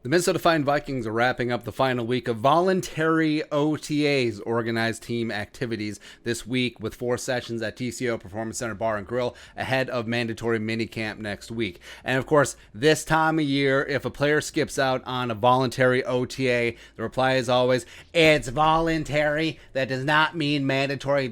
The Minnesota Vikings are wrapping up the final week of voluntary OTAs, organized team activities, this week with 4 sessions at TCO Performance Center Bar and Grill ahead of mandatory minicamp next week. And of course, this time of year, if a player skips out on a voluntary OTA, the reply is always, "It's voluntary. That does not mean mandatory.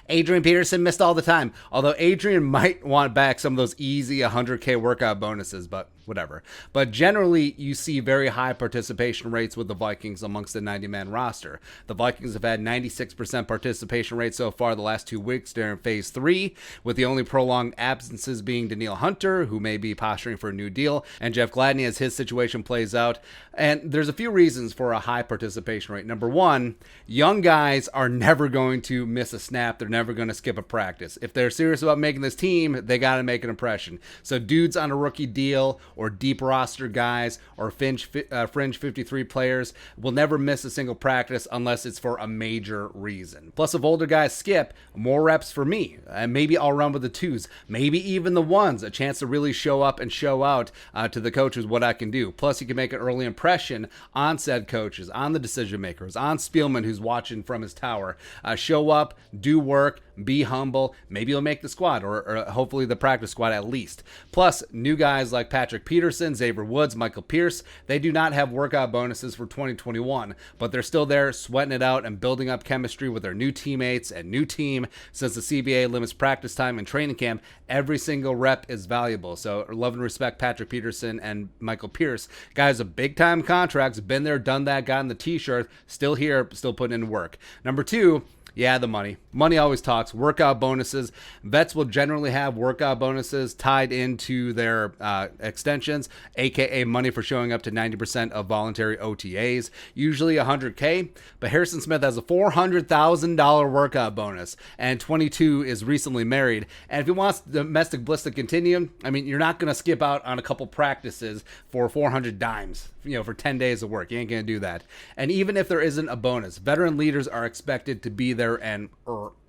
Adrian Peterson missed all the time." Although Adrian might want back some of those easy 100K workout bonuses, but whatever. But generally, you see very high participation rates with the Vikings amongst the 90-man roster. The Vikings have had 96% participation rate so far the last 2 weeks during Phase 3, with the only prolonged absences being Danielle Hunter, who may be posturing for a new deal, and Jeff Gladney as his situation plays out. And there's a few reasons for a high participation rate. Number one, young guys are never going to miss a snap. They're never going to skip a practice. If they're serious about making this team, they got to make an impression. So dudes on a rookie deal or deep roster guys or fringe 53 players will never miss a single practice unless it's for a major reason. Plus, if older guys skip, more reps for me. And maybe I'll run with the 2s, maybe even the 1s, a chance to really show up and show out to the coaches what I can do. Plus, you can make an early impression on said coaches, on the decision makers, on Spielman, who's watching from his tower. Show up, do work, be humble. Maybe you'll make the squad or hopefully the practice squad at least. Plus, new guys like Patrick Peterson, Xavier Woods, Michael Pierce, they do not have workout bonuses for 2021, but they're still there sweating it out and building up chemistry with their new teammates and new team. Since the CBA limits practice time and training camp, every single rep is valuable. So love and respect Patrick Peterson and Michael Pierce. Guys with big time contracts, been there, done that, gotten the t-shirt, still here, still putting in work. Number 2, yeah, the money. Money always talks. Workout bonuses. Vets will generally have workout bonuses tied into their extensions, aka money for showing up to 90% of voluntary OTAs, usually $100K. But Harrison Smith has a $400,000 workout bonus, and 22 is recently married. And if he wants domestic bliss to continue, I mean, you're not going to skip out on a couple practices for 400 dimes, for 10 days of work. You ain't going to do that. And even if there isn't a bonus, veteran leaders are expected to be there and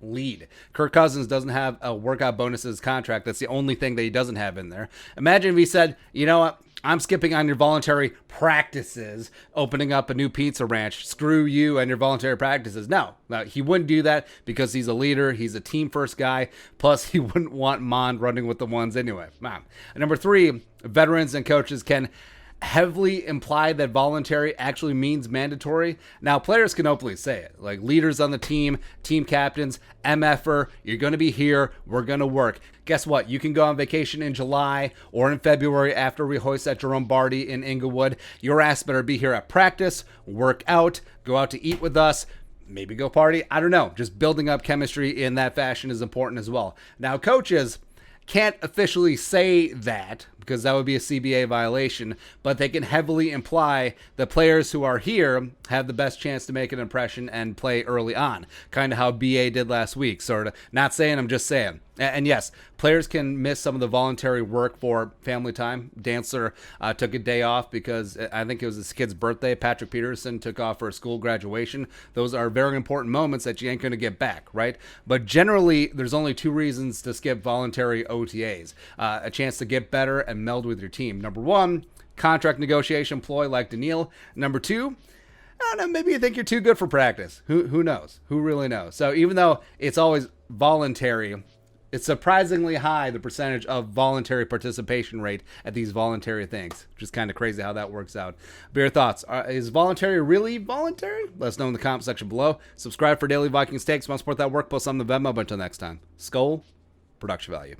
lead. Kirk Cousins doesn't have a workout bonuses contract. That's the only thing that he doesn't have in there. Imagine if he said, you know what, I'm skipping on your voluntary practices, opening up a new pizza ranch. Screw you and your voluntary practices. No, he wouldn't do that because he's a leader. He's a team first guy. Plus, he wouldn't want Mond running with the 1s anyway. Number 3, veterans and coaches can heavily imply that voluntary actually means mandatory. Now, players can openly say it, like leaders on the team captains, MFer, you're going to be here, we're going to work. Guess what? You can go on vacation in July or in February after we hoist at Jerome Barty in Inglewood. Your ass better be here at practice, work out, go out to eat with us, maybe go party. I don't know. Just building up chemistry in that fashion is important as well. Now, coaches can't officially say that because that would be a CBA violation, but they can heavily imply that players who are here have the best chance to make an impression and play early on, kind of how BA did last week, sort of. Not saying, I'm just saying. And yes, players can miss some of the voluntary work for family time. Dancer took a day off because I think it was his kid's birthday. Patrick Peterson took off for a school graduation. Those are very important moments that you ain't going to get back, right? But generally, there's only 2 reasons to skip voluntary OTAs. A chance to get better and meld with your team. Number 1, contract negotiation ploy like Daniil. Number 2, I don't know, maybe you think you're too good for practice. Who knows? Who really knows? So even though it's always voluntary, it's surprisingly high, the percentage of voluntary participation rate at these voluntary things, which is kind of crazy how that works out. But your thoughts? Is voluntary really voluntary? Let us know in the comment section below. Subscribe for daily Vikings takes. Want to support that work? Post on the Venmo. But until next time, Skull Production Value.